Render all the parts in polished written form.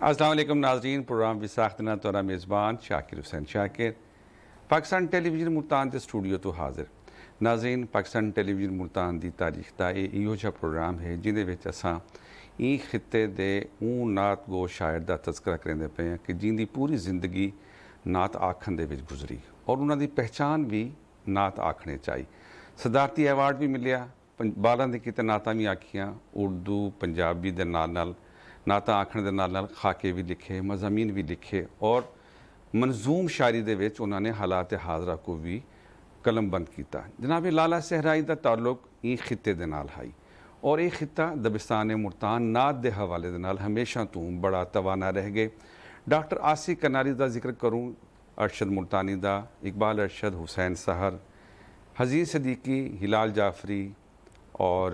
السلام علیکم ناظرین، پروگرام وساختنا تو میزبان شاکر حسین شاکر پاکستان ٹیلی ویژن ملتان کے اسٹوڈیو تو حاضر۔ ناظرین، پاکستان ٹیلی ویژن ملتان دی تاریخ دا ایہو جا پروگرام ہے جہدے وچ اساں ای خطے دے اون نعت گو شاعر دا تذکرہ کریندے پے ہیں کہ جن دی پوری زندگی نعت آکھن دے وچ گزری اور انہاں دی پہچان بھی نعت آکھنے چاہی۔ صدارتی ایوارڈ بھی ملیا، بالاں دے کیتے نعتاں بھی آکھیاں، اردو پنجابی دے نال نعتاں آکھن دے نال خاکے بھی لکھے، مضامین بھی لکھے اور منظوم شاعری دے وچ انہاں نے حالات حاضرہ کو بھی قلم بند کیتا۔ جناب لالا صحرائی دا تعلق ای خطے دے نال ہے اور یہ خطہ دبستان ملتان نعت دے حوالے دے نال ہمیشہ تو بڑا توانا رہ گئے۔ ڈاکٹر آسی کناری دا ذکر کروں، ارشد ملتانی دا، اقبال ارشد، حسین سحر، حزین صدیقی، ہلال جعفری اور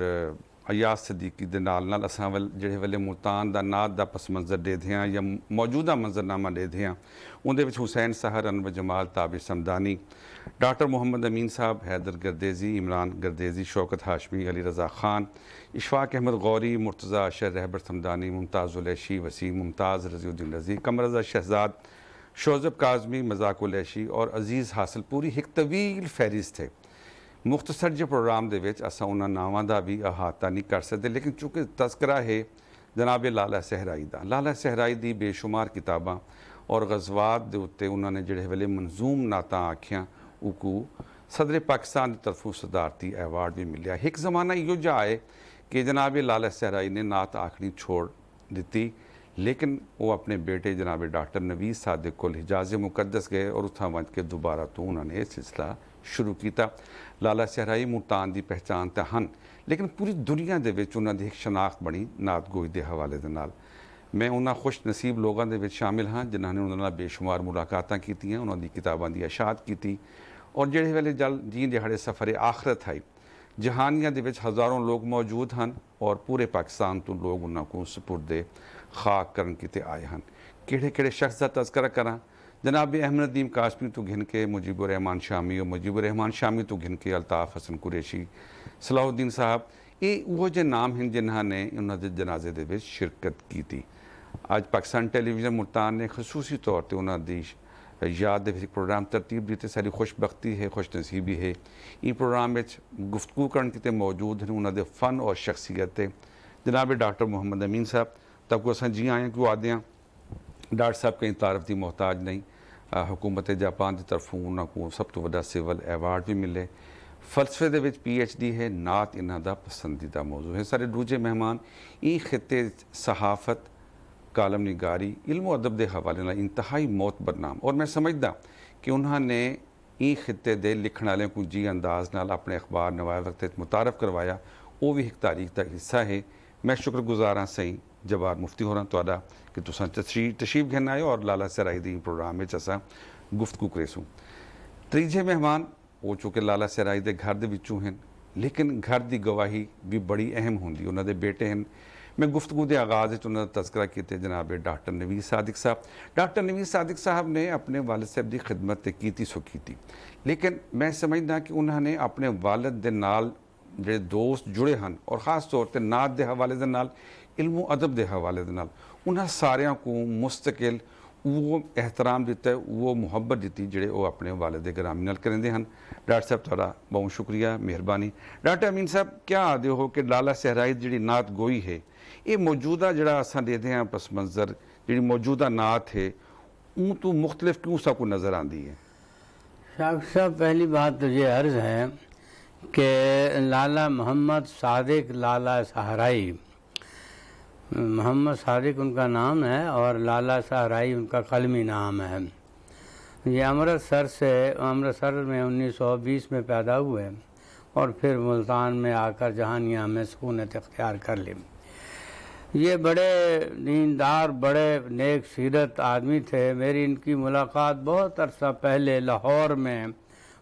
ایاز صدیقی دے نال اساں جڑے ویلے ملتان دا نعت دا پس منظر دے دیاں یا موجودہ منظرنامہ دے دیاں ان دے وچ حسین سحر، انور جمال، تابر سمدانی، ڈاکٹر محمد امین صاحب، حیدر گردیزی، عمران گردیزی، شوکت ہاشمی، علی رضا خان، اشفاق احمد غوری، مرتضیٰ اشر، رہبر سمدانی، ممتاز علیشی، وسیم ممتاز، رضی الدین رضی، قمر رضا شہزاد، شوذب کاظمی، مذاق علیشی اور عزیز حاصل پوری ایک طویل فہرست ہے۔ مختصر جے پروگرام دے وچ اساں انہاں ناواں دا بھی احاطہ نہیں کر سکتے، لیکن چونکہ تذکرہ ہے جناب لالا صحرائی دا، لالا صحرائی دی بے شمار کتاباں اور غزوات دے اتے انہوں نے جڑے ویلے منظوم نعتاں آکھیاں اوکو صدر پاکستان دی طرفوں صدارتی ایوارڈ بھی ملیا۔ ایک زمانہ ایو جا آئے کہ جناب لالا صحرائی نے نعت آکھنی چھوڑ دیتی، لیکن وہ اپنے بیٹے جناب ڈاکٹر نوید صادق کو حجاز مقدس گئے اور اتھاں ونج کے دوبارہ تو انہوں نے یہ سلسلہ شروع کیتا۔ لالا صحرائی ملتان دی پہچان تے ہن، لیکن پوری دنیا دے وچ انہاں دی ایک شناخت بنی نعت گوئی دے حوالے دے نال۔ میں انہاں خوش نصیب لوگاں دے وچ شامل ہاں جنہاں نے انہاں نال بے شمار ملاقاتاں کیتیاں، انہاں دی کتاباں دی اشاعت کیتی اور جڑے ویلے جی دہاڑے سفر آخرت آئی جہانیاں دے وچ ہزاروں لوگ موجود ہن اور پورے پاکستان تو لوگ انہاں کو سپرد خاک کرن کیتے آئے ہن۔ کیڑے کیڑے شخص دا تذکرہ کراں؟ جناب احمد ندیم قاسمی تو گھن کے مجیب الرحمان شامی اور مجیب الرحمان شامی تو گھن کے الطاف حسن قریشی، صلاح الدین صاحب، یہ وہ جے نام ہیں جنہاں نے انہاں دے جنازے دے وچ شرکت کی تھی۔ آج پاکستان ٹیلی ویژن ملتان نے خصوصی طور تے انہاں دی یاد دے وچ پروگرام ترتیب دیتے، ساری خوش بختی ہے، خوش نصیبی ہے۔ یہ پروگرام وچ گفتگو کرن کیتے موجود ہیں انہاں دے فن اور شخصیت جناب ڈاکٹر محمد امین صاحب، تب کو اساں جی آئیں کیوں آدھیاں ڈاکٹر صاحب کہیں تعارف دی محتاج نہیں۔ حکومت جاپان دی طرفوں انہاں کو سب تو وڈا سول ایوارڈ بھی ملے۔ فلسفے دے وچ پی ایچ ڈی ہے، نعت انہاں دا پسندیدہ موضوع ہے۔ سارے دوجے مہمان ای خطے صحافت، کالم نگاری، علم و ادب دے حوالے نال انتہائی معتبر نام، اور میں سمجھدا کہ انہاں نے ای خطے دے لکھن والے کو جی انداز نال اپنے اخبار نوائے وقت متعارف کروایا، وہ بھی ایک تاریخ دا حصہ ہے۔ میں شکر گزار ہاں سہی جبار مفتی ہوراں تہاڈا کہ تساں تشریف گھن آئے اور لالا صحرائی دی پروگرام وچ اساں گفتگو کریسوں۔ تیجے مہمان وہ چونکہ لالا صحرائی دے گھر دے وچوں ہیں، لیکن گھر دی گواہی بھی بڑی اہم ہوندی، انہاں دے بیٹے ہیں۔ میں گفتگو دے آغاز وچ انہاں دا تذکرہ کیتے جناب ڈاکٹر نوید صادق صاحب۔ ڈاکٹر نوید صادق صاحب نے اپنے والد صاحب دی خدمت تے کیتی سو کیتی، لیکن میں سمجھدا کہ انہاں نے اپنے والد دے نال جڑے دوست جڑے ہن اور خاص طور تے نعت دے حوالے دے نال، علم و ادب دے حوالے دے نال انہاں ساریاں کو مستقل وہ احترام دیتا ہے، وہ محبت دیتی جڑے وہ اپنے والد گرامی نال کریندے ہن۔ ڈاکٹر صاحب تہاڈا بہت شکریہ، مہربانی۔ ڈاکٹر امین صاحب، کیا آدھے ہو کہ لالا صحرائی جڑی نعت گوئی ہے یہ موجودہ جڑا اساں دے دے ہیں پس منظر جڑی موجودہ نعت ہے اون تو مختلف کیوں سا کو نظر آندی ہے؟ شاکر صاحب، پہلی بات تو یہ عرض ہے کہ لالا محمد صادق لالا صحرائی، محمد صادق ان کا نام ہے اور لالا صحرائی ان کا قلمی نام ہے۔ یہ امرتسر میں 1920 میں پیدا ہوئے اور پھر ملتان میں آ کر جہانیاں میں سکونت اختیار کر لی۔ یہ بڑے دیندار، بڑے نیک سیرت آدمی تھے۔ میری ان کی ملاقات بہت عرصہ پہلے لاہور میں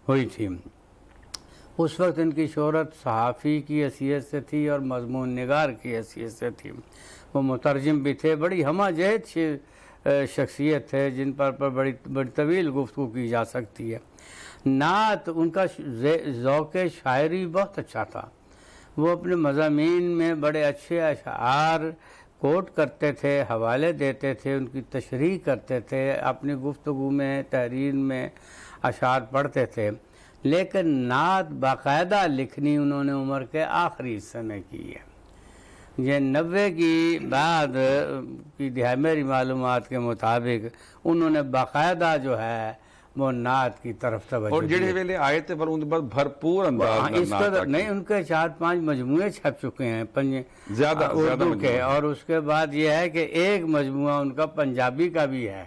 ہوئی تھی۔ اس وقت ان کی شہرت صحافی کی حیثیت سے تھی اور مضمون نگار کی حیثیت سے تھی۔ وہ مترجم بھی تھے، بڑی ہمہ جہت شخصیت ہے جن پر بڑی طویل گفتگو کی جا سکتی ہے۔ نعت ان کا ذوق شاعری بہت اچھا تھا۔ وہ اپنے مضامین میں بڑے اچھے اشعار کوٹ کرتے تھے، حوالے دیتے تھے، ان کی تشریح کرتے تھے، اپنی گفتگو میں، تحریر میں اشعار پڑھتے تھے، لیکن نعت باقاعدہ لکھنی انہوں نے عمر کے آخری حصے میں کی ہے۔ یہ 90 کی بعد کی دہائی میری معلومات کے مطابق انہوں نے باقاعدہ جو ہے وہ نعت کی طرف توجہ اور جڑے دی۔ ویلے آئے تھے پر ان کے بعد بھرپور انداز میں اس نعت قدر آکی۔ نہیں، ان کے 4-5 مجموعے چھپ چکے ہیں زیادہ اردو کے، مجموعے۔ اور اس کے بعد یہ ہے کہ ایک مجموعہ ان کا پنجابی کا بھی ہے،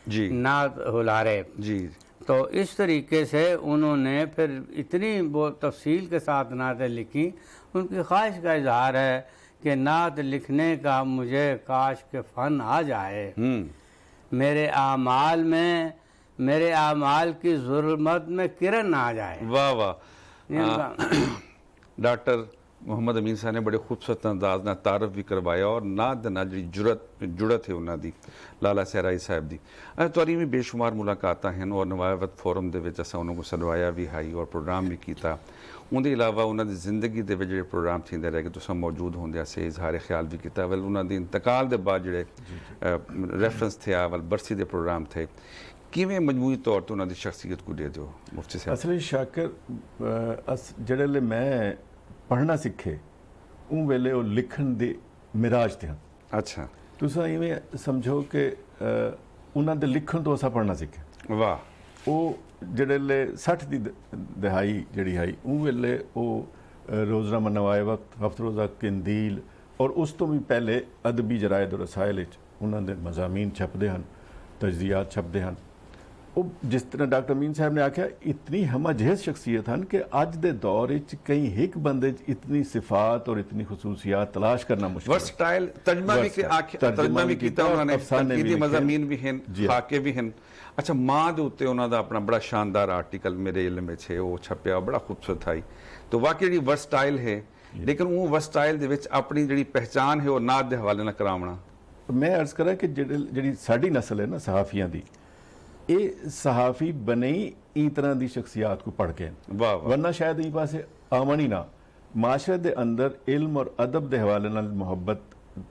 جی نعت ہلارے۔ جی تو اس طریقے سے انہوں نے پھر اتنی وہ تفصیل کے ساتھ نعتیں لکھی۔ ان کی خواہش کا اظہار ہے کہ نعت لکھنے کا مجھے کاش کے فن آ جائے، میرے اعمال کی ظلمت میں کرن آ جائے۔ واہ واہ۔ ڈاکٹر محمد امین صاحب نے بڑے خوبصورت انداز نال تعارف بھی کروایا اور نعت دے نال جڑی جڑت ہے انہاں دی لالا صحرائی صاحب دی۔ تواڈی بھی بے شمار ملاقاتاں ہیں اور نوایت فورم دے وچ اساں انہاں کو سدوایا بھی ہائی اور پروگرام بھی کیتا۔ ان دے علاوہ انہاں دی زندگی دے وچ جڑے پروگرام تھیندے رہے کہ تساں موجود ہوندے سے اظہار خیال بھی کیتا۔ ول انہاں دی انتقال دے بعد جڑے ریفرنس تھے ول برسی دے پروگرام تھے، کیویں مجموعی طور تے انہاں دی شخصیت کو دے دیو مفتی صاحب؟ اصل شاکر جڑے لے میں پڑھنا سکھے ان ویلے وہ لکھن دے مراج تھے۔ اچھا تساں ایویں سمجھو کہ انہاں دے لکھن تو اساں پڑھنا سکھے۔ واہ۔ وہ جڑے لے 60 دی دہائی جڑی آئی ان ویلے وہ روزنامہ نوائے وقت، ہفت روزہ قندیل اور اس تو بھی پہلے ادبی جرائد اور رسائل وچ انہاں دے مضامین چھپدے ہن، تجزیات چھپدے ہن۔ وہ جس طرح ڈاکٹر امین صاحب نے آکھیا اتنی ہمہ جہیز شخصیت ہن کہ اج دے دور وچ کئی ایک بندے اتنی صفات اور اتنی خصوصیات تلاش کرنا مشکل ہے۔ ورسٹائل ترجمہ بھی کیتا انہوں نے، تنقیدی مضامین بھی ہیں، خاکے بھی ہیں۔ اچھا ماں دے اوتے انہاں دا اپنا بڑا شاندار آرٹیکل میرے علم وچ ہے، وہ چھپیا بڑا خوبصورت ہے۔ تو واقعی جڑی ورسٹائل ہے، لیکن وہ ورسٹائل دے وچ اپنی جڑی پہچان ہے وہ نعت دے حوالے نہ کراونا۔ میں عرض کرا کہ جڑی ساڈی نسل ہے نا صحافیاں دی، یہ صحافی بنے ہی طرح دی شخصیات کو پڑھ کے، ورنہ شاید یہ پاسے آمن ہی نہ۔ معاشرے دے اندر علم اور ادب دے حوالے نال محبت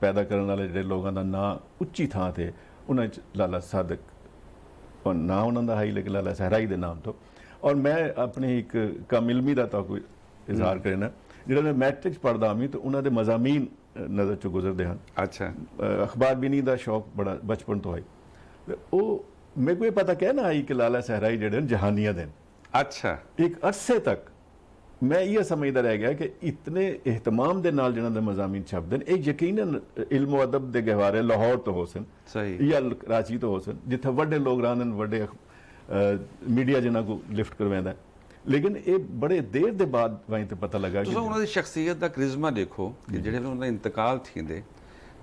پیدا کرنے والے جڑے لوگاں دا نا اچھی تھان تھے، انہاں لالا صادق اور نہ انہاں دا ہائی لیکن لالا صحرائی دے نام تو۔ اور میں اپنے ایک کم علمی دا تو کوئی اظہار کرنا، جڑا میں میٹرک پڑھدا ہمی تو انہاں دے مضامین نظر چو گزردے ہن۔ اچھا اخبار بینی دا شوق بڑا بچپن تو آئی۔ وہ میرے کو یہ پتہ کہنا آئی کہ لالا صحرائی جڑے جہانیہ دن۔ اچھا ایک عرصے تک میں یہ سمجھدا رہ گیا کہ اتنے اہتمام دے نال جنہاں دے مضامین چھپ دن، ایک یقیناً علم و ادب دے گہوارے لاہور تو ہو سن صحیح یا کراچی تو ہو سن، جتھے وڈے لوگ رہن، وڈے میڈیا جنہاں کو لفٹ کرویندا ہے، لیکن یہ بڑے دیر دے بعد وہیں تے پتہ لگا کہ انہوں نے شخصیت دا کرزمہ دیکھو کہ جڑے انہوں نے انتقال تھیندے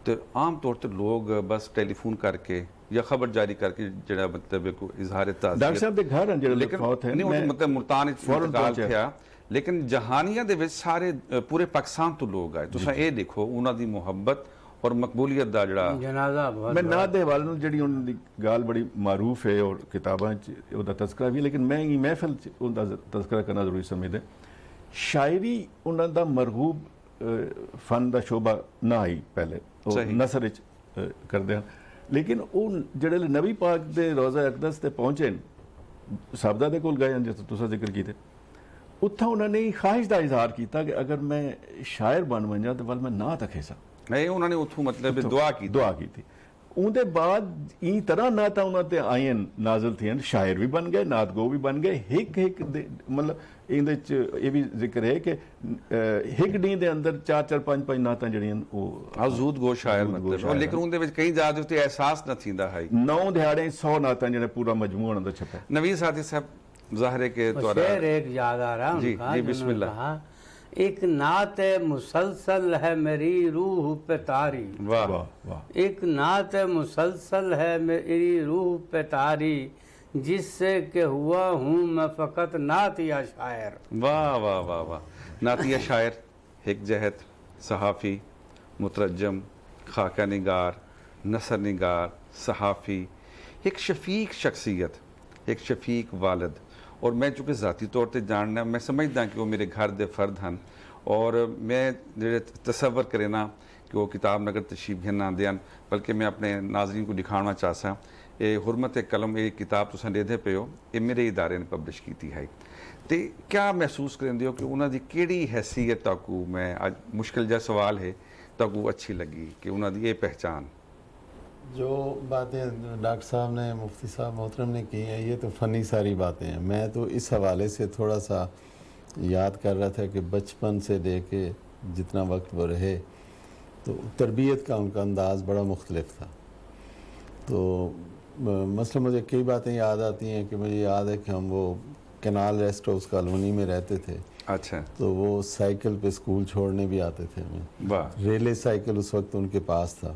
تو عام طور تے لوگ بس ٹیلی فون کر کے یا خبر جاری کر کے جڑا مطلب اظہار تعزیت، ڈاکٹر صاحب دے گھر ہیں جڑے فوت ہیں، مطلب ملتان انتقال تھیا، لیکن جہانیہ دے وچ سارے پورے پاکستان تو لوگ آئے۔ تساں اے دیکھو انہاں دی محبت اور مقبولیت دا جڑا جنازہ بہت میں نعت دے حوالے نال جڑی انہاں دی گال بڑی معروف ہے اور کتاباں چ اودہ تذکرہ بھی، لیکن میں محفل چ اوندا تذکرہ کرنا ضروری سمجھدا۔ شاعری انہاں دا مرغوب فن دا شعبہ نہ آئی پہلے، نثر وچ کردے ہیں، لیکن وہ جڑے نبی پاک دے روضہ اقدس تے پہنچے صحابہ دے کول گئے ہیں جیسے تساں ذکر کیتے، اتھا انہوں نے خواہش دا اظہار کیتا کہ اگر میں شاعر بن ونجا تو میں نعت اکھیسا۔ انہوں نے اتھوں مطلب دعا کی تھی۔ ان دے بعد این طرح نعتاں انہاں تے آئیں نازل تھیں، شاعر بھی بن گئے، نعت گو بھی بن گئے۔ ایک مطلب ان دے یہ بھی ذکر ہے کہ ایک ڈین دے اندر 4 5 نعتاں جڑیاں وہ حضود گو شاعر مطلب، لیکن ان دے وچ کئی زیادہ تے احساس نہ تھیندا ہے۔ 9 دہاڑے 100 نعتاں جڑے پورا مجموعہ اندر چھپا۔ نوید ساتھی صاحب ظاہر ہے کہ شعر ایک یاد آ رہا ان کا، جی بسم اللہ۔ ایک نعت مسلسل ہے میری روح پہ طاری، ایک نعت مسلسل ہے میری روح پہ طاری، جس سے کہ ہوا ہوں میں فقط نعتیہ شاعر۔ واہ واہ واہ واہ، نعتیہ شاعر، ایک جہت، صحافی، مترجم، خاکہ نگار، نثر نگار، صحافی، ایک شفیق شخصیت، ایک شفیق والد۔ اور میں چونکہ ذاتی طور تے جاننا، میں سمجھدا کہ وہ میرے گھر دے فرد ہیں، اور میں تصور کرنا کہ وہ کتاب نگر تشریف گھن دین بلکہ میں اپنے ناظرین کو دکھانا چاہتا یہ حرمت قلم یہ کتاب تساں دے پے ہو یہ میرے ادارے نے پبلش کی ہے تو کیا محسوس کرتے ہو کہ انہوں کی کیڑی حیثیت تکو میں اج مشکل جا سوال ہے تکو اچھی لگی کہ انہوں کی یہ پہچان؟ جو باتیں ڈاکٹر صاحب نے مفتی صاحب محترم نے کی ہیں یہ تو فنی ساری باتیں ہیں. میں تو اس حوالے سے تھوڑا سا یاد کر رہا تھا کہ بچپن سے لے کے جتنا وقت وہ رہے تو تربیت کا ان کا انداز بڑا مختلف تھا. تو مثلا مجھے کئی باتیں یاد آتی ہیں کہ مجھے یاد ہے کہ ہم وہ کینال ریسٹ ہاؤس کالونی میں رہتے تھے. اچھا. تو وہ سائیکل پہ اسکول چھوڑنے بھی آتے تھے ہمیں. ریلے سائیکل اس وقت ان کے پاس تھا.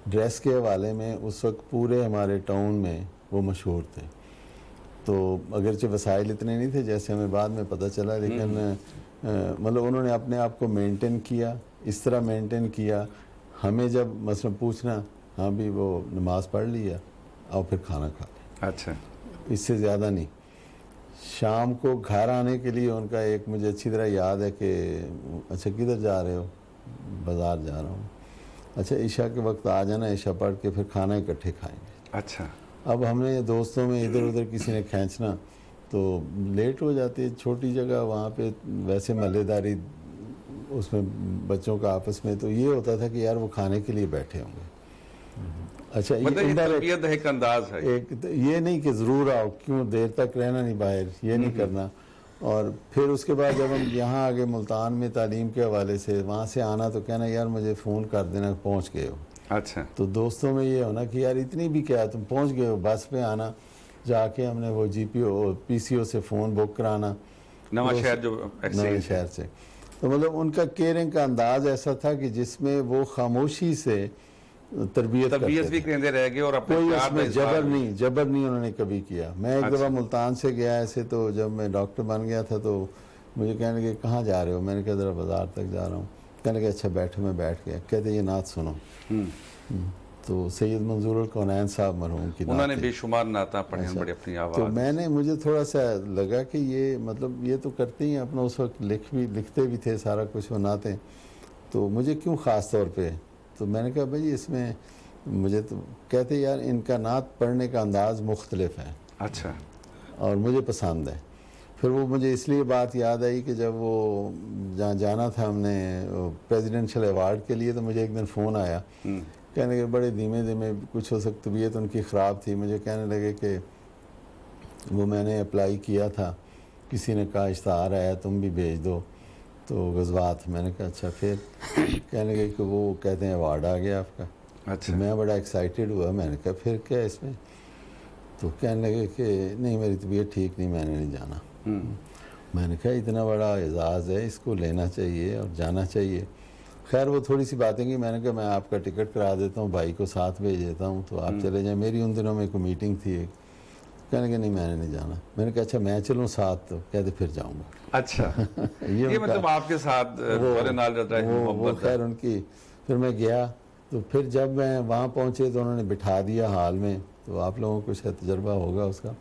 ڈریس کے حوالے میں اس وقت پورے ہمارے ٹاؤن میں وہ مشہور تھے. تو اگرچہ وسائل اتنے نہیں تھے جیسے ہمیں بعد میں پتہ چلا, لیکن مطلب انہوں نے اپنے آپ کو مینٹین کیا, اس طرح مینٹین کیا. ہمیں جب مثلا پوچھنا ہاں بھی وہ نماز پڑھ لیا اور پھر کھانا کھا لیا. اچھا. اس سے زیادہ نہیں. شام کو گھر آنے کے لیے ان کا ایک مجھے اچھی طرح یاد ہے کہ اچھا کدھر جا رہے ہو؟ بازار جا رہا ہوں. اچھا عشاء کے وقت آ جانا, عشاء پڑھ کے پھر کھانا اکٹھے کھائیں گے. اچھا. اب ہم نے دوستوں میں ادھر ادھر کسی نے کھینچنا تو لیٹ ہو جاتی ہے. چھوٹی جگہ وہاں پہ ویسے محلے داری اس میں بچوں کا آپس میں, تو یہ ہوتا تھا کہ یار وہ کھانے کے لیے بیٹھے ہوں گے. اچھا ایک انداز ہے, یہ نہیں کہ ضرور آؤ, کیوں دیر تک رہنا نہیں باہر, یہ نہیں کرنا. اور پھر اس کے بعد جب ہم یہاں آگے ملتان میں تعلیم کے حوالے سے وہاں سے آنا تو کہنا یار مجھے فون کر دینا پہنچ گئے ہو. اچھا. تو دوستوں میں یہ ہونا کہ یار اتنی بھی کیا تم پہنچ گئے ہو, بس پہ آنا. جا کے ہم نے وہ پی سی او سے فون بک کرانا نواں شہر, جو نوے شہر سے. تو مطلب ان کا کیئرنگ کا انداز ایسا تھا کہ جس میں وہ خاموشی سے تربیت بھی کرتے رہ گئے اور کوئی اس میں جبر نہیں انہوں نے کبھی کیا. میں ایک دفعہ ملتان سے گیا ایسے, تو جب میں ڈاکٹر بن گیا تھا تو مجھے کہنے لگے کہاں جا رہے ہو؟ میں نے کہا ذرا بازار تک جا رہا ہوں. کہنے لگے اچھا بیٹھو. میں بیٹھ گیا. کہتے یہ نعت سنو. تو سید منظور الکونین صاحب مرحوم کی انہوں نے بے شمار نعتیں پڑھی ہیں بڑی اپنی آواز. تو میں نے مجھے تھوڑا سا لگا کہ یہ مطلب یہ تو کرتے ہی اپنا, اس وقت لکھتے بھی تھے سارا کچھ وہ نعتیں, تو مجھے کیوں خاص طور پہ. تو میں نے کہا بھائی اس میں مجھے تو کہتے یار ان کا نعت پڑھنے کا انداز مختلف ہے. اچھا. اور مجھے پسند ہے. پھر وہ مجھے اس لیے بات یاد آئی کہ جب وہ جہاں جانا تھا ہم نے پریزیڈنشل ایوارڈ کے لیے, تو مجھے ایک دن فون آیا کہنے کہ بڑے دھیمے کچھ ہو سکتا طبیعت ان کی خراب تھی. مجھے کہنے لگے کہ وہ میں نے اپلائی کیا تھا, کسی نے کہا اشتہار آیا تم بھی بھیج دو, تو غزوات. میں نے کہا اچھا. پھر کہنے لگے کہ وہ کہتے ہیں ایوارڈ آ گیا آپ کا. اچھا. میں بڑا ایکسائٹیڈ ہوا. میں نے کہا پھر کیا اس میں؟ تو کہنے لگے کہ نہیں میری طبیعت ٹھیک نہیں, میں نے نہیں جانا. میں نے کہا اتنا بڑا اعزاز ہے, اس کو لینا چاہیے اور جانا چاہیے. خیر وہ تھوڑی سی باتیں کی. میں نے کہا میں آپ کا ٹکٹ کرا دیتا ہوں, بھائی کو ساتھ بھیج دیتا ہوں, تو آپ چلے جائیں. میری ان دنوں میں کوئی میٹنگ تھی ایک. کہنے کہ نہیں میں نے نہیں جانا. میں نے کہا اچھا میں چلوں ساتھ, تو کہتے پھر جاؤں گا. اچھا. یہ مطلب آپ کے ساتھ وہ خیر ان کی. پھر میں گیا, تو پھر جب میں وہاں پہنچے تو انہوں نے بٹھا دیا ہال میں. تو آپ لوگوں کو شاید تجربہ ہوگا اس کا.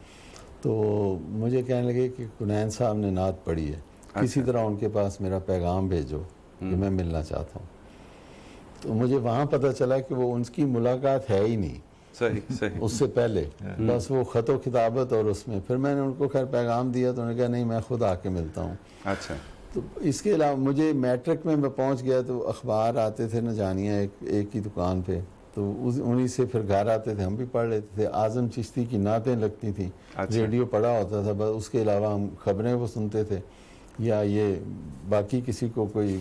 تو مجھے کہنے لگے کہ کنین صاحب نے نعت پڑھی ہے, کسی طرح ان کے پاس میرا پیغام بھیجو کہ میں ملنا چاہتا ہوں. تو مجھے وہاں پتہ چلا کہ وہ ان کی ملاقات ہے ہی نہیں. صحیح. اس سے پہلے بس وہ خط و کتابت, اور اس میں پھر میں نے ان کو خیر پیغام دیا, تو انہوں نے کہا نہیں میں خود آ کے ملتا ہوں. اچھا. تو اس کے علاوہ مجھے میٹرک میں پہنچ گیا تو اخبار آتے تھے نہ جانیاں ایک ہی دکان پہ, تو انہی سے پھر گھر آتے تھے, ہم بھی پڑھ لیتے تھے. اعظم چشتی کی نعتیں لگتی تھیں. ریڈیو پڑھا ہوتا تھا بس, اس کے علاوہ ہم خبریں وہ سنتے تھے, یا یہ باقی کسی کو کوئی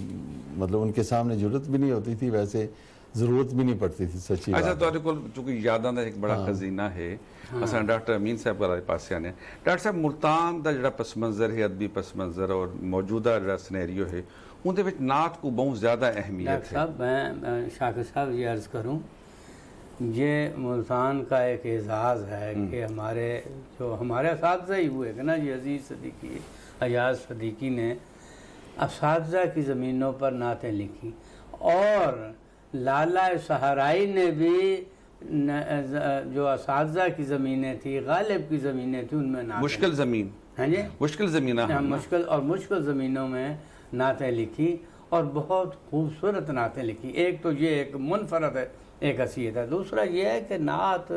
مطلب ان کے سامنے ضرورت بھی نہیں ہوتی تھی, ویسے ضرورت بھی نہیں پڑتی تھی سچی. اچھا تو چونکہ یاداں دا ایک بڑا خزینہ ہے. اساں ڈاکٹر امین صاحب کا پاس آنے. ڈاکٹر صاحب ملتان دا جڑا پس منظر ہے, ادبی پس منظر اور موجودہ جڑا سنیریو ہے, اندر وچ نعت کو بہت زیادہ اہمیت ہے. ڈاکٹر صاحب میں شاکر صاحب یہ عرض کروں, یہ ملتان کا ایک اعزاز ہے کہ ہمارے اساتذہ ہی ہوئے کہ نا جی, عزیز صدیقی, ایاز صدیقی نے اساتذہ کی زمینوں پر نعتیں لکھی, اور لالہ صحرائی نے بھی جو اساتذہ کی زمینیں تھی, غالب کی زمینیں تھیں, ان میں نعتیں مشکل زمین. ہاں جی, مشکل زمینہ. مشکل زمینوں میں نعتیں لکھی. اور بہت خوبصورت نعتیں لکھی. ایک تو یہ ایک منفرد ہے ایک حیثیت ہے. دوسرا یہ ہے کہ نعت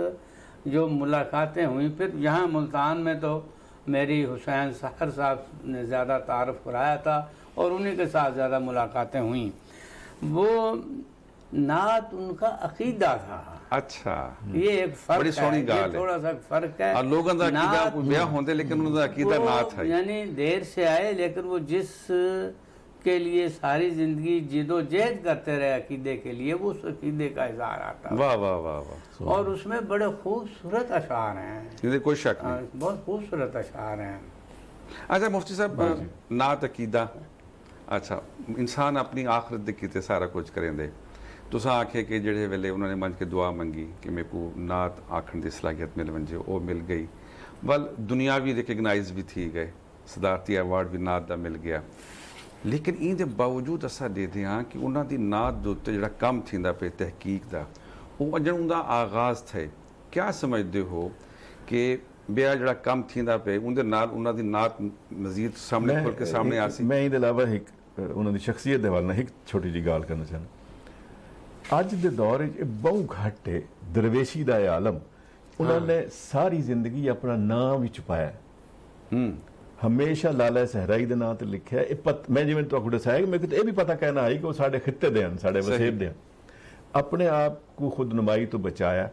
جو ملاقاتیں ہوئیں پھر یہاں ملتان میں تو میری حسین سحر صاحب نے زیادہ تعارف کرایا تھا اور انہی کے ساتھ زیادہ ملاقاتیں ہوئیں. وہ نعت ان کا عقیدہ تھا. اچھا یہ ایک فرق بڑی سونی ہے, گال یہ ہے. تھوڑا سا فرق ہے. اور لوگوں کا عقیدہ نعت کوئی بیاہ ہوندے لیکن انہوں کا عقیدہ وہ نعت ہے. یعنی دیر سے آئے لیکن وہ جس کے لیے ساری زندگی جد و جہد کرتے رہے عقیدے کے لیے, وہ اس عقیدے کا اظہار آتا ہے. واہ واہ واہ واہ, اور اس میں بڑے خوبصورت اشعار ہیں, یہ کوئی شک نہیں. بہت خوبصورت اشعار ہیں. اچھا مفتی صاحب, نعت عقیدہ, اچھا انسان اپنی آخرت دے کیتے سارا کچھ کریں دے. تساں آکھے کہ جڑے ویلے انہوں نے منج کے دعا منگی کہ میرے کو نعت آکھن دی صلاحیت مل ونجے, وہ مل گئی. ول دنیاوی ریکگنائز بھی تھی گئے, صدارتی ایوارڈ بھی نعت دا مل گیا. لیکن این دے باوجود اسا دے دے ہاں کہ انہوں دی نعت دے تے جڑا کم تھیندا پہ تحقیق دا, وہ جڑوں دا آغاز تھے. کیا سمجھدے ہو کہ بیا جڑا کم تھیندا پہ ان دے نال انہوں دی نعت مزید سامنے کھل کے سامنے آسی؟ میں ان علاوہ ایک انہوں دی شخصیت دے حوالے نال ایک چھوٹی جی گال کرنا چاہنا. اج دے دور وچ بہت گھٹ ہے درویشی دا عالم, انہوں نے ساری زندگی اپنا نام وچ پایا. ہمیشہ لالا صحرائی دے نام تے لکھیا ہے. میں جویں تانوں دسایا کہ میرے کو یہ بھی پتہ کہنا آئی کہ وہ ساڈے خطے دے ہن, ساڈے وسیب دے ہن. اپنے آپ کو خود نمائی تو بچایا.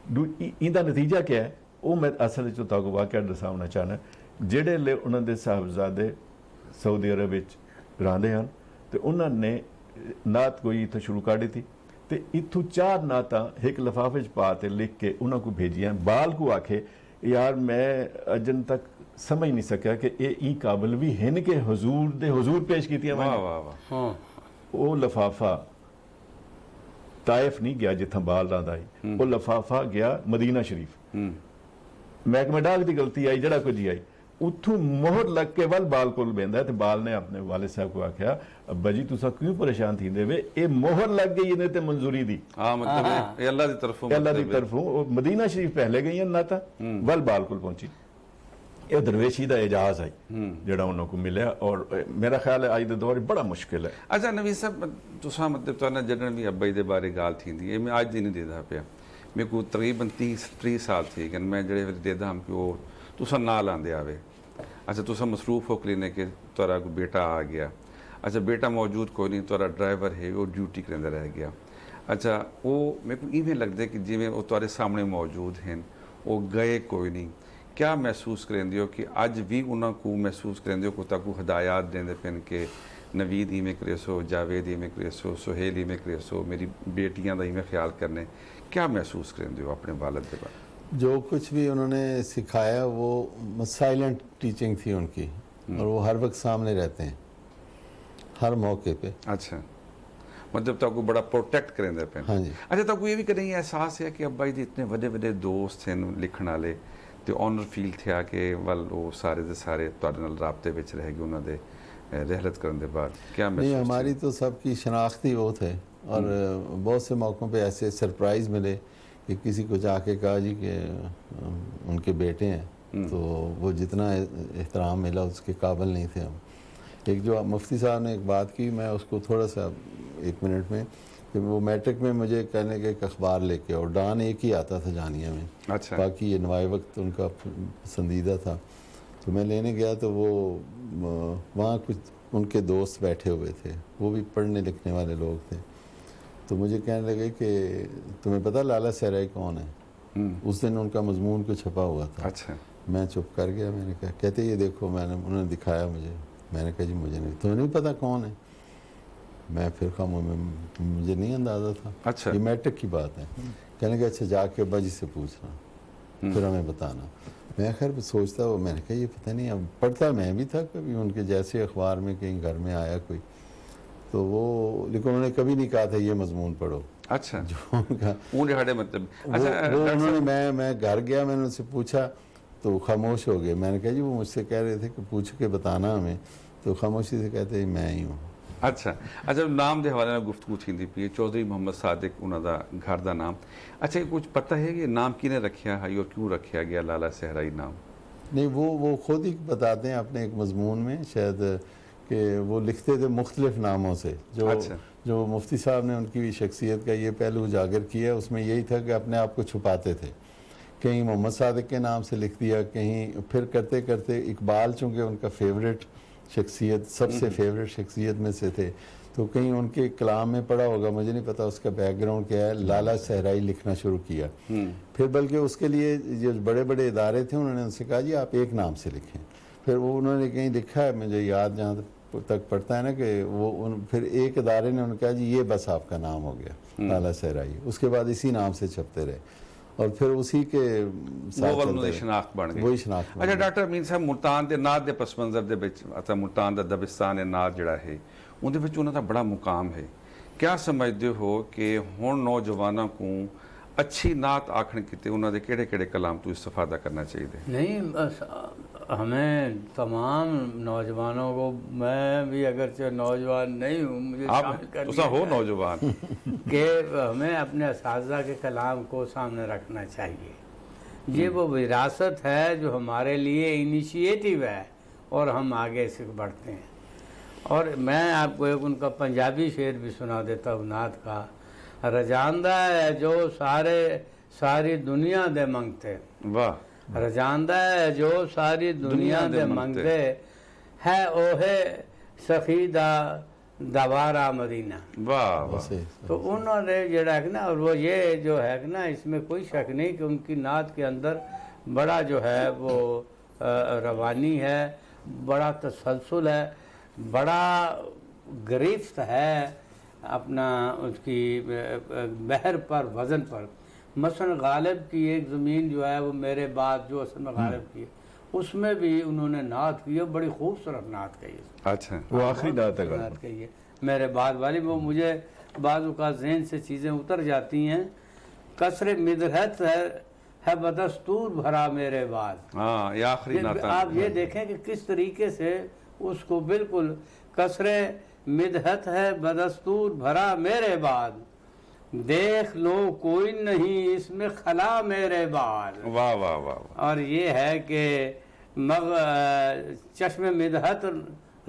ان دا نتیجہ کیا ہے وہ میں اصل وچ تانوں واقعہ دساونا چاہنا. جڑے لے انہوں دے صاحبزادے سعودی عرب وچ رہندے ہن تے انہوں نے نعت کوئی اتھوں شروع کر دیتی تے اتھوں 4 نعتاں ایک لفافے چ پا تے لکھ کے انہوں کو بھیجیاں. بال کو آکھے یار میں اجن تک سمجھ نہیں سکیا کہ یہ قابل بھی ہن کہ حضور دے حضور پیش کیتیاں. واہ واہ واہ. وہ لفافہ طائف نہیں گیا جتھاں بال رہندا آئی, وہ لفافہ گیا مدینہ شریف. محکمہ ڈاک دی غلطی آئی جڑا کچھ آئی, اتھوں مہر لگ کے ول بال کول بیندا ہے تے بال نے اپنے والد صاحب کو آکھیا ابا جی تساں کیوں پریشان تھیندے وے, اے مہر لگ گئی انہیں تے منظوری دی. ہاں مطلب یہ اللہ دی طرفوں, اللہ دی طرفوں مدینہ شریف پہلے گئی ہیں نعتاں ول بال کول پہنچی. یہ درویشی دا اعجاز ہے جڑا انہوں کو ملیا, اور میرا خیال ہے آج دے دور بڑا مشکل ہے. اچھا نویز صاحب, تساں مطلب تو جڑن بھی ابائی دے بارے گال تھیندی ہے, میں آج دی نہیں دیدا پیا. میرے کو تقریباً 30 سال تھی کہ میں جڑے دیدا ہم کہ وہ تساں نال آندے آوے. اچھا تساں مصروف ہو کلینے کہ تورا کو بیٹا آ گیا. اچھا بیٹا موجود کوئی نہیں, تورا ڈرائیور ہے وہ ڈیوٹی کرندہ رہ گیا. اچھا وہ میرے کو ایویں لگدے کہ جویں وہ تورے سامنے موجود ہیں, وہ گئے کوئی نہیں. کیا محسوس کریں دیو کہ اج بھی انہوں کو محسوس کریں دیو کو تاکو ہدایات دیں دے پہن کہ نوید ہی میں کرے سو, جاوید ہی میں کرے سو, سہیل ہی میں کرے سو, میری بیٹیاں دا ہی میں خیال کرنے. کیا محسوس کریں دیو اپنے والد دے بارے؟ جو کچھ بھی انہوں نے سکھایا وہ سائلنٹ ٹیچنگ تھی ان کی, اور وہ ہر وقت سامنے رہتے ہیں ہر موقع پہ. اچھا مطلب تاکو بڑا پروٹیکٹ کریں دے پہن. ہاں جی. اچھا تاکو یہ بھی کریں احساس ہے کہ ابائی دے اتنے وڈے وڈے دوست ہیں لکھن والے, تے آنر فیل تھیا کہ ول وہ سارے دے سارے تواڈے نال رابطے وچ رہ گئے انہاں دے رحلت کرن دے بعد؟ کیا محسوس؟ نہیں, ہماری تو سب کی شناختی وہ تھے, اور بہت سے موقعوں پہ ایسے سرپرائز ملے کہ کسی کو جا کے کہا جی کہ ان کے بیٹے ہیں, تو وہ جتنا احترام ملا اس کے قابل نہیں تھے ہم. ایک جو مفتی صاحب نے ایک بات کی, میں اس کو تھوڑا سا 1 منٹ میں, کہ وہ میٹرک میں مجھے کہنے کے ایک اخبار لے کے, اور ڈان ایک ہی آتا تھا جانیہ میں. اچھا. باقی یہ نوائے وقت ان کا پسندیدہ تھا. تو میں لینے گیا تو وہ وہاں کچھ ان کے دوست بیٹھے ہوئے تھے, وہ بھی پڑھنے لکھنے والے لوگ تھے. تو مجھے کہنے لگے کہ تمہیں پتہ لالا صحرائی کون ہے؟ اس دن ان کا مضمون کو چھپا ہوا تھا. اچھا. میں چپ کر گیا. میں نے کہا, کہتے یہ دیکھو, انہوں نے دکھایا مجھے. میں نے کہا جی مجھے نہیں, تمہیں نہیں پتہ کون ہے؟ میں پھر خاموش, مجھے نہیں اندازہ تھا. اچھا. یہ میٹرک کی بات ہے. کہنے کہ اچھا جا کے ابا جی سے پوچھنا, پھر ہمیں بتانا. میں خیر سوچتا ہوا, میں نے کہا یہ پتہ نہیں, اب پڑھتا میں بھی تھا کبھی ان کے جیسے اخبار میں کہیں گھر میں آیا کوئی, تو وہ لیکن انہوں نے کبھی نہیں کہا تھا یہ مضمون پڑھو. اچھا. جو ان کا مطلب انہوں نے, میں گھر گیا, میں نے ان سے پوچھا تو خاموش ہو گئے. میں نے کہا جی وہ مجھ سے کہہ رہے تھے کہ پوچھ کے بتانا ہمیں, تو خاموشی سے کہتے ہیں میں ہی ہوں. اچھا. اچھا نام دے حوالے میں گفتگو تھی پی, چودھری محمد صادق انہوں دا گھر دا نام. اچھا کچھ پتہ ہے کہ نام کینے رکھیا ہے اور کیوں رکھیا گیا لالا صحرائی نام؟ نہیں, وہ خود ہی بتاتے ہیں اپنے ایک مضمون میں, شاید کہ وہ لکھتے تھے مختلف ناموں سے. جو مفتی صاحب نے ان کی شخصیت کا یہ پہلو اجاگر کیا اس میں یہی تھا کہ اپنے آپ کو چھپاتے تھے. کہیں محمد صادق کے نام سے لکھ دیا, کہیں پھر کرتے کرتے اقبال چونکہ ان کا فیوریٹ شخصیت, سب سے فیوریٹ شخصیت میں سے تھے, تو کہیں ان کے کلام میں پڑھا ہوگا, مجھے نہیں پتا اس کا بیک گراؤنڈ کیا ہے, لالا صحرائی لکھنا شروع کیا. پھر بلکہ اس کے لیے جو بڑے بڑے ادارے تھے انہوں نے ان سے کہا جی آپ ایک نام سے لکھیں. پھر وہ انہوں نے کہیں لکھا ہے, مجھے یاد جہاں تک پڑتا ہے نا, کہ وہ پھر ایک ادارے نے انہوں نے کہا جی یہ بس آپ کا نام ہو گیا لالا صحرائی. اس کے بعد اسی نام سے چھپتے رہے اور پھر اسی کے شناخت بن گئی. وہی شناخت. اچھا ڈاکٹر امین صاحب, ملتان دے نعت دے پس منظر دے وچ ملتان دا دبستان نعت جڑا ہے اندر وچ انہاں دا بڑا مقام ہے. کیا سمجھتے ہو کہ ہن نوجوانوں کو اچھی نعت آکھن کیتے انہاں دے کیڑے کیڑے کلام تو استفادہ کرنا چاہیے؟ نہیں, بس ہمیں تمام نوجوانوں کو, میں بھی اگرچہ نوجوان نہیں ہوں, مجھے شامل کر لیا ہو نوجوان, کہ ہمیں اپنے اساتذہ کے کلام کو سامنے رکھنا چاہیے. یہ وہ وراثت ہے جو ہمارے لیے انیشیٹو ہے اور ہم آگے سے بڑھتے ہیں. اور میں آپ کو ایک ان کا پنجابی شعر بھی سنا دیتا ہوں نعت کا. رجاندہ ہے جو ساری دنیا دے منگتے, واہ, رجاندہ ہے جو ساری دنیا دے منگتے ہے اوہے سخی دا دوارا مدینہ. واہ واہ. تو انہوں نے جڑا ہے نا, اور وہ یہ جو ہے نا, اس میں کوئی شک نہیں کہ ان کی نعت کے اندر بڑا جو ہے وہ روانی ہے, بڑا تسلسل ہے, بڑا گرفت ہے اپنا اس کی بحر پر, وزن پر. مثلا غالب کی ایک زمین جو ہے وہ میرے بعد, جو اصل میں غالب کی ہے, اس میں بھی انہوں نے نعت کی ہے, بڑی خوبصورت نعت کہی ہے. اچھا, وہ آخری نعت کہی ہے میرے بعد والی. وہ مجھے بعض اوقات ذہن سے چیزیں اتر جاتی ہیں. کسر مدحت ہے بدستور بھرا میرے بعد. ہاں, یہ آخری نعت. آپ یہ دیکھیں کہ کس طریقے سے اس کو بالکل, کسر مدحت ہے بدستور بھرا میرے بعد, دیکھ لو کوئی نہیں اس میں خلا میرے بعد. واہ واہ واہ. اور یہ ہے کہ چشم مدحت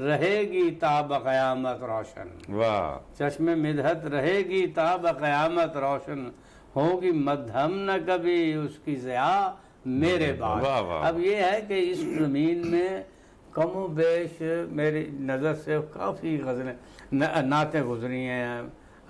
رہے گی تا بقیامت روشن. واہ. چشم مدحت رہے گی تا بقیامت روشن, ہوگی مدھم نہ کبھی اس کی ضیاء میرے بعد. اب یہ ہے کہ اس زمین میں کم و بیش میری نظر سے کافی غزلیں نعتیں گزری ہیں,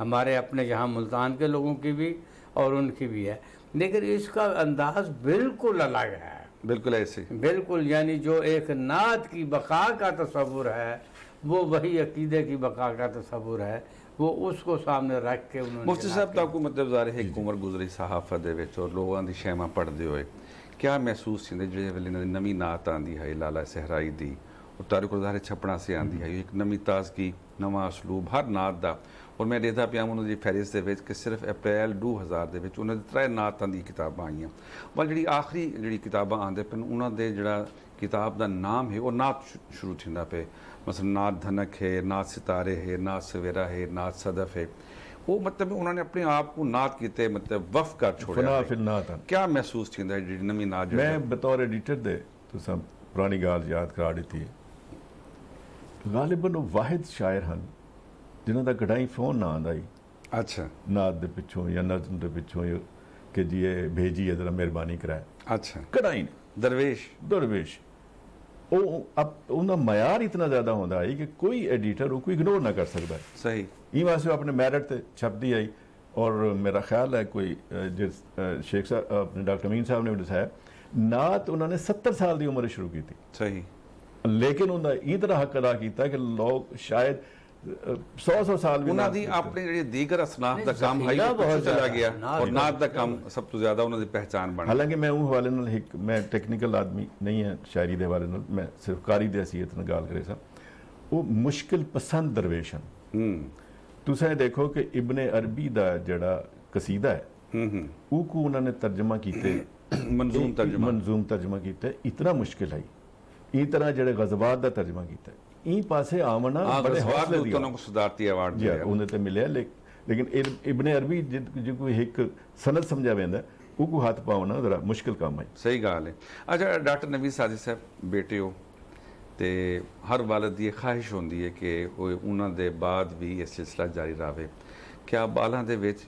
ہمارے اپنے یہاں ملتان کے لوگوں کی بھی اور ان کی بھی ہے, لیکن اس کا انداز بالکل الگ ہے. بالکل ایسے, بالکل, یعنی جو ایک نعت کی بقا کا تصور ہے وہ وہی عقیدے کی بقا کا تصور ہے, وہ اس کو سامنے رکھ کے انہوں نے. مفتی صاحب تو آپ کو مطلب ظاہر ہے ایک عمر گزری صحافت دے وچ اور لوگوں دی شیما پڑھدے ہوئے کیا محسوس تھیندے جڑے ویلے نویں نعت آندی ہے لالا صحرائی دی اور تاریخ الظاہر چھپڑا سے آندی ہے, ایک نویں تازگی, نواں اسلوب ہر نعت دا. اور میں دیکھتا پیا انہوں دی فہرست دے وچ کہ صرف اپریل 2000 دے وچ انہوں دی 3 نعتاں دی کتاباں آئیاں. اور جڑی آخری جڑی کتاباں آندے پن انہوں دے جڑا کتاب دا نام ہے وہ نعت شروع تھیندا پے. مثلا نعت دھنک ہے, نعت ستارے ہے, نعت سویرا ہے, نعت صدف ہے. وہ مطلب انہوں نے اپنے آپ کو نعت کیتے مطلب وقف کر چھوڑیا. کیا محسوس تھیندا ہے جڑی نویں نعت؟ میں بطور ایڈیٹر دے تو سب پرانی گال یاد کرا دیتی ہے. غالباً وہ واحد شاعر ہن جنہوں دا گڈائی فون نہ آندا ہی. اچھا, نعت دے پچھوں یا نظم دے پچھوں کہ جی یہ بھیجی ہے ذرا مہربانی کرائے. اچھا, گڈائی درویش وہ اب انہاں معیار اتنا زیادہ ہوندا ہے کہ کوئی ایڈیٹر وہ کوئی اگنور نہ کر سکتا ہے. صحیح. یہ واسطے اپنے میرٹ تے چھپ دی آئی. اور میرا خیال ہے کوئی جس شیخ صاحب اپنے ڈاکٹر امین صاحب نے بھی دسایا نعت انہوں نے 70 سال دی عمر شروع کی تھی. صحیح. لیکن انہوں نے یہ طرح حق ادا کیتا کہ لوگ شاید 100 سال بھی انہوں نے اپنے جڑے دیگر اصناف دا کام ہے بہت چلا گیا اور نعت دا کام سب تو زیادہ انہوں نے پہچان بنا. حالانکہ میں ان حوالے نال میں ٹیکنیکل آدمی نہیں ہے شاعری دے حوالے نال, میں صرف قاری دی حیثیت نال گال کرے سا. وہ مشکل پسند درویش ہیں. تساں دیکھو کہ ابن عربی دا جڑا قصیدہ ہے او کو انہوں نے ترجمہ کیتے, منظوم ترجمہ کیتے, اتنا مشکل ہے. ای طرح جڑے غزوات دا ترجمہ کیتا ہے, این پاسے آمنا بڑے حوصلے دیا انہوں کو صدارتی ایوارڈ دیا انہیں تے ملے. لیکن ابن عربی جو کوئی ایک سند سمجھا ویندا او کو ہاتھ پاؤنا ذرا مشکل کام ہے. صحیح گال ہے. اچھا ڈاکٹر نوید ساجد صاحب بیٹے ہو, ਤੇ ਹਰ ਵਾਲਦ ਦੀ ਇਹ ਖਾਹਿਸ਼ ਹੁੰਦੀ ਹੈ ਕਿ ਉਹ ਉਹਨਾਂ ਦੇ ਬਾਅਦ ਵੀ ਇਹ ਸਿਲਸਿਲਾ ਜਾਰੀ ਰਹੇ। ਕਿਆ ਬਾਲਾਂ ਦੇ ਵਿੱਚ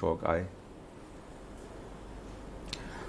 ਸ਼ੌਕ ਆਏ?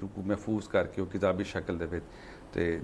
ਜੋ ਮਹਿਫੂਜ਼ ਕਰਕੇ ਉਹ ਕਿਤਾਬੀ ਸ਼ਕਲ ਦੇ ਵਿੱਚ ਤੇ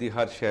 ਦੀ ਹਰ ਸ਼ੈ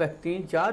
3-4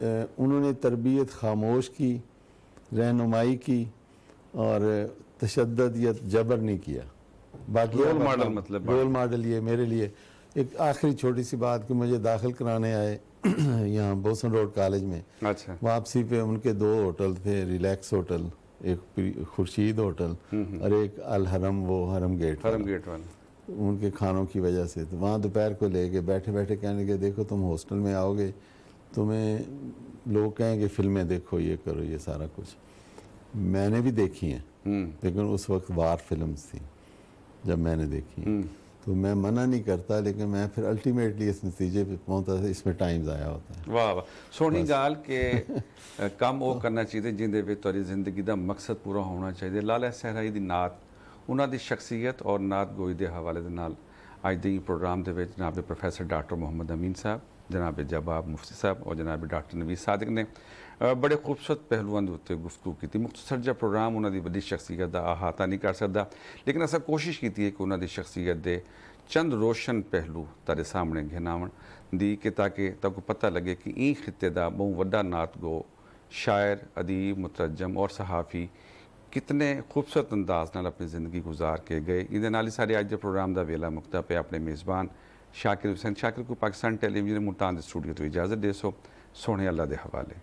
انہوں نے تربیت خاموش کی، رہنمائی کی، اور تشدد یا جبر نہیں کیا. باقی رول ماڈل مطلب رول ماڈل یہ میرے لیے. ایک آخری چھوٹی سی بات کہ مجھے داخل کرانے آئے یہاں بوسن روڈ کالج میں. اچھا. واپسی پہ ان کے 2 ہوٹل تھے، ریلیکس ہوٹل، ایک خورشید ہوٹل اور ایک الحرم، وہ حرم گیٹ والا. ان کے کھانوں کی وجہ سے تو وہاں دوپہر کو لے کے بیٹھے بیٹھے کہنے کہ دیکھو تم ہاسٹل میں آؤ گے، تمہیں لوگ کہیں کہ فلمیں دیکھو، یہ کرو، یہ سارا کچھ. میں نے بھی دیکھی ہیں، لیکن اس وقت وار فلمز تھی جب میں نے دیکھی، تو میں منع نہیں کرتا، لیکن میں پھر الٹیمیٹلی اس نتیجے پہ پہنچتا تھا اس میں ٹائم ضائع ہوتا ہے. واہ واہ، سونی گال کہ کم وہ کرنا چاہیے جہدے وچ تہاڈی زندگی دا مقصد پورا ہونا چاہیے. لالا صحرائی دی نعت، انہاں دی شخصیت اور نعت گوئی دے حوالے دے نال اج دے پروگرام دے وچ جناب پروفیسر ڈاکٹر محمد امین صاحب، جناب جواب مفتی صاحب اور جناب ڈاکٹر نوید صادق نے بڑے خوبصورت پہلوؤں دے اتتے گفتگو کی. مختصر جا پروگرام انہاں دی وڈی شخصیت دا احاطہ نہیں کر سکدا، لیکن اساں کوشش کیتی ہے کہ انہاں دی شخصیت دے چند روشن پہلو تارے سامنے گھناون دی کہ تاکہ تاکہ پتہ لگے کہ این خطے دا بہت وڈا نعت گو، شاعر، ادیب، مترجم اور صحافی کتنے خوبصورت انداز نال اپنی زندگی گزار کے گئے. یہ نال ہی سارے اج دے پروگرام دا ویلا مکتا پہ. اپنے میزبان شاکر حسین شاکر کو پاکستان ٹیلی ویژن ملتان دے اسٹوڈیو تو اجازت دے سو. سونے اللہ دے حوالے.